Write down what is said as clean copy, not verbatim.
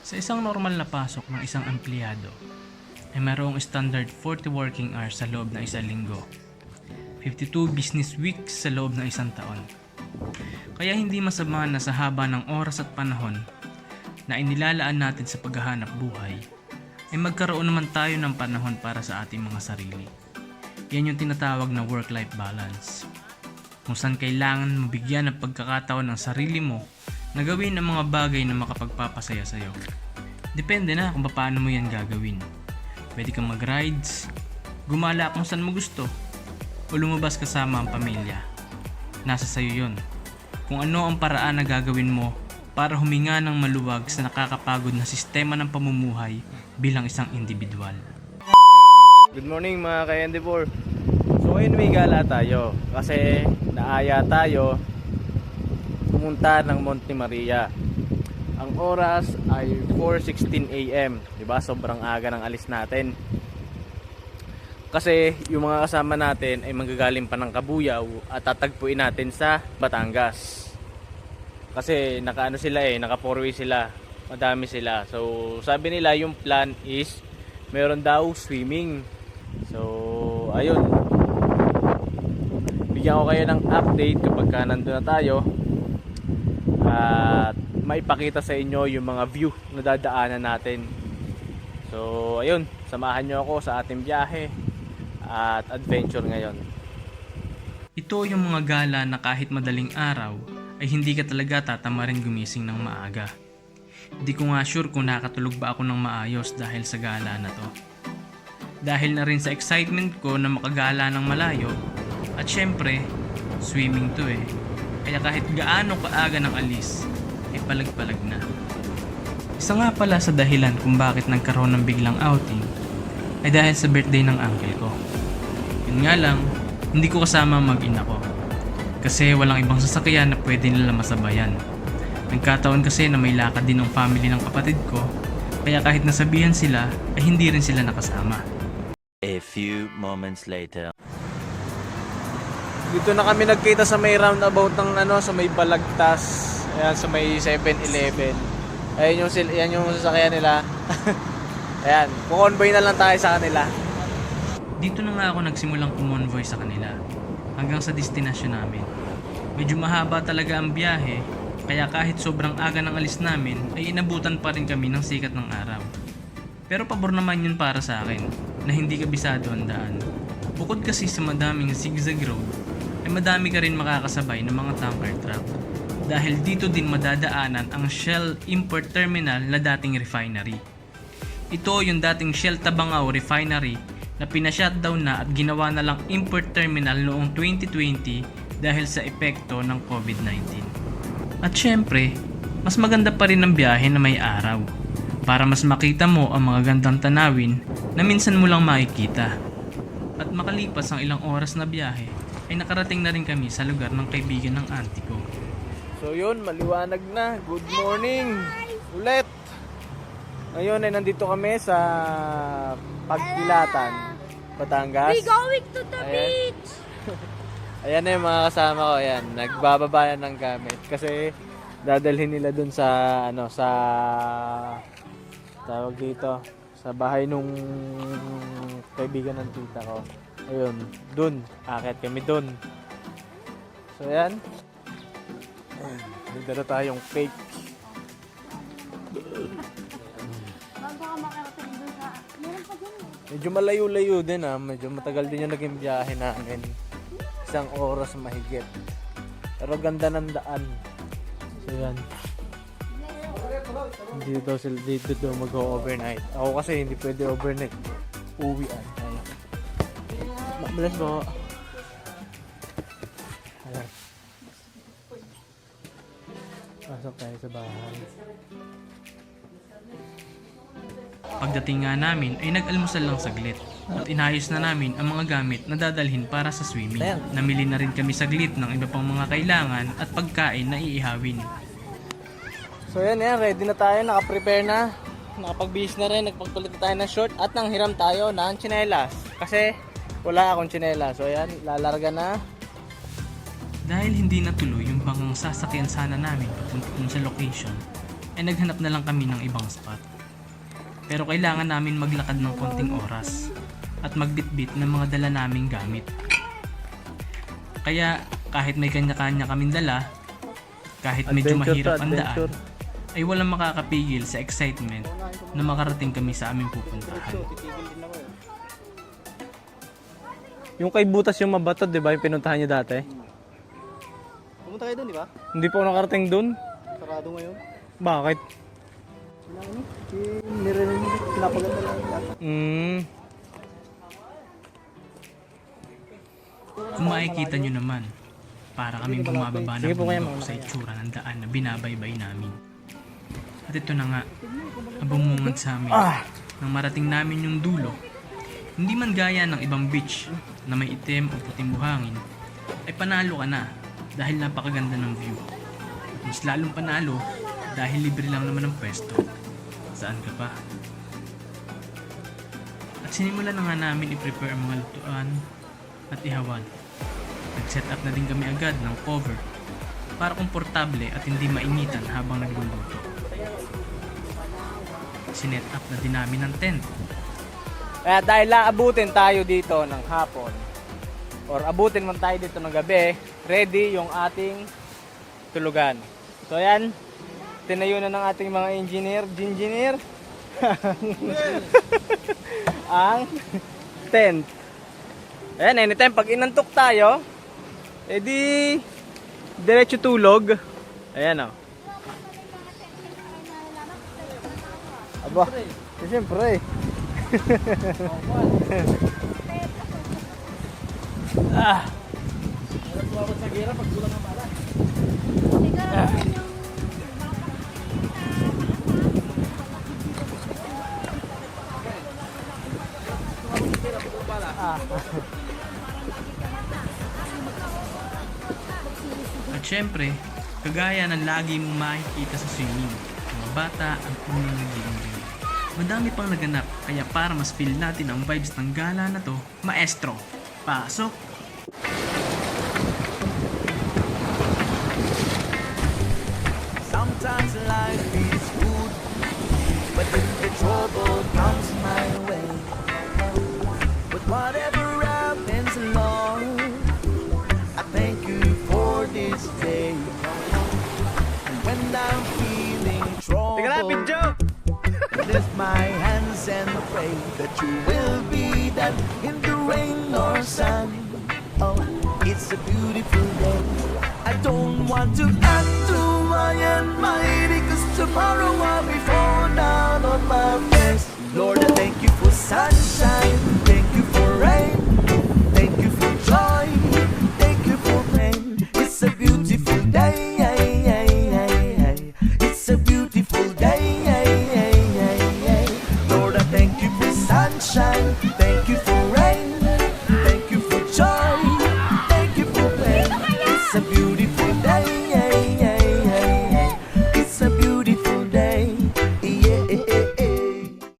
Sa isang normal na pasok ng isang empleyado, ay mayroong standard 40 working hours sa loob ng isang linggo, 52 business weeks sa loob ng isang taon. Kaya hindi masama na sa haba ng oras at panahon na inilalaan natin sa paghahanap buhay, ay magkaroon naman tayo ng panahon para sa ating mga sarili. Yan yung tinatawag na work-life balance. Kung saan kailangan mabigyan ng pagkakataon ng sarili mo na gawin ang mga bagay na makapagpapasaya sa'yo. Depende na kung paano mo yan gagawin. Pwede kang mag-rides, gumala kung saan mo gusto, o lumabas kasama ang pamilya. Nasa sayo yun. Kung ano ang paraan na gagawin mo para huminga ng maluwag sa nakakapagod na sistema ng pamumuhay bilang isang individual. Good morning mga ka-ND4. So ngayon may gala tayo kasi naaya tayo pumunta ng Monte Maria. Ang oras ay 4:16 AM, 'di ba? Sobrang aga ng alis natin. Kasi yung mga kasama natin ay manggagaling pa ng Kabuyaw at tatagpuin natin sa Batangas. Kasi naka naka 4-way sila. Madami sila. So sabi nila yung plan is meron daw swimming. So ayun. Bigyan ko kayo ng update kapag nandun na tayo. At maipakita sa inyo yung mga view na dadaanan natin. So ayun, samahan nyo ako sa ating biyahe at adventure ngayon. Ito yung mga gala na kahit madaling araw ay hindi ka talaga tatamarin gumising ng maaga. Hindi ko nga sure kung nakatulog ba ako ng maayos dahil sa gala na to. Dahil na rin sa excitement ko na makagala ng malayo at syempre, swimming to eh. Kaya kahit gaano kaaga ng alis, ay palag-palag na. Isa nga pala sa dahilan kung bakit nagkaroon ng biglang outing ay dahil sa birthday ng uncle ko. Yun nga lang, hindi ko kasama mag-ina ko. Kasi walang ibang sasakyan na pwede nila masabayan. Nagkataon kasi na may lakad din ng family ng kapatid ko, kaya kahit nasabihan sila ay hindi rin sila nakasama. A few moments later. Dito na kami nagkita sa may roundabout ng sa may Balagtas. Ayan, sa may 7-Eleven. Ayan yung sasakyan nila. Ayan, kukonvoy na lang tayo sa kanila. Dito na nga ako nagsimulang kumonvoy sa kanila hanggang sa destinasyon namin. Medyo mahaba talaga ang biyahe, kaya kahit sobrang aga ng alis namin ay inabutan pa rin kami ng sikat ng araw. Pero pabor naman yun para sa akin na hindi kabisado ang daan. Bukod kasi sa madaming zigzag road, ay madami ka rin makakasabay ng mga tanker truck. Dahil dito din madadaanan ang Shell Import Terminal na dating refinery. Ito yung dating Shell Tabangao Refinery na pinashutdown na at ginawa na lang import terminal noong 2020 dahil sa epekto ng COVID-19. At syempre, mas maganda pa rin ang biyahe na may araw para mas makita mo ang mga gandang tanawin na minsan mo lang makikita. At makalipas ang ilang oras na biyahe, ay nakarating na rin kami sa lugar ng kaibigan ng auntie ko. So yun, maliwanag na. Good morning ulit. Ngayon ay nandito kami sa Pagkilatan, Batangas. We going to the beach! Ayan na yung mga kasama ko. Ayan, nagbababa na ng gamit. Kasi dadalhin nila dun sa sa tawag dito, sa bahay nung kaibigan ng tita ko. Ayun, dun. Akit kami dun. So ayan. May dala tayong cake. Bago ka makarating doon sa... Meron pa dun eh. Medyo malayo-layo din medyo matagal din yung naging biyahe namin. 1 oras mahigit. Pero ganda ng daan. So yan. Dito daw mag-overnight. Ako kasi hindi pwede overnight. Uwian. Bless mo. Ayan. Pasok tayo sa bahay. Pagdating nga namin ay nag-almusal lang saglit at inayos na namin ang mga gamit na dadalhin para sa swimming. Namili na rin kami saglit ng iba pang mga kailangan at pagkain na iihawin. So yan, ready na tayo, naka-prepare na. Nakapag-bihis na rin, nagpagpalit na tayo ng short at nanghiram tayo ng tsinelas. Kasi wala akong tsinelas. So yan, lalarga na. Dahil hindi natuloy yung bangang sasakyan sana namin papunta dun sa location, ay naghanap na lang kami ng ibang spot. Pero kailangan namin maglakad ng konting oras at magbitbit ng mga dala naming gamit. Kaya kahit may kanya-kanya kaming dala, kahit medyo mahirap ang daan, ay walang makakapigil sa excitement na makarating kami sa aming pupuntahan. Yung kay Butas yung Mabatod, di ba? Yung pinuntahan niyo dati? Pumunta kayo doon, di ba? Hindi pa ako nakarating dun. Sarado ngayon. Bakit? Nirinig mo, pinapaganda lang yata. Kung makikita nyo naman, para kaming bumababa ng Sige po, kaya bundok sa itsura ng daan na binabaybay namin. At ito na nga, abang moment sa amin, nang marating namin yung dulo. Hindi man gaya ng ibang beach na may itim o puting buhangin, ay panalo ka na dahil napakaganda ng view. Mas lalong panalo dahil libre lang naman ang pwesto. Saan ka pa? At sinimulan na nga namin i-prepare ang mga lutuan at ihawan. Nag-set up na din kami agad ng cover para komportable at hindi mainitan habang nagluluto. Sinet up na din namin ang tent. Kaya dahil laabutin tayo dito ng hapon, or abutin man tayo dito ng gabi, ready yung ating tulugan. So yan, tinayo na ng ating mga engineer, ang tent. Ayan, anytime pag inantok tayo, edi diretso tulog. Ayan o. Aba, siyempre. At syempre, kagaya ng lagi mong makikita sa swimming, mga bata ang unang nag-i-enjoy. Madami pang naganap, kaya para mas feel natin ang vibes ng gala na to, maestro, pasok! Sometimes life is good, but then the trouble comes my way. But whatever happens, Lord, I thank you for this day. And when I'm feeling trouble, lift my hands and pray that you will be there in the rain or sun. Oh, it's a beautiful day. I don't want to act too high and mighty, 'cause tomorrow I'll be falling down on my face. Lord, I thank you for sunshine, thank you for rain, thank you for joy, thank you for pain. It's a beautiful day, it's a beautiful day. Lord, I thank you for sunshine.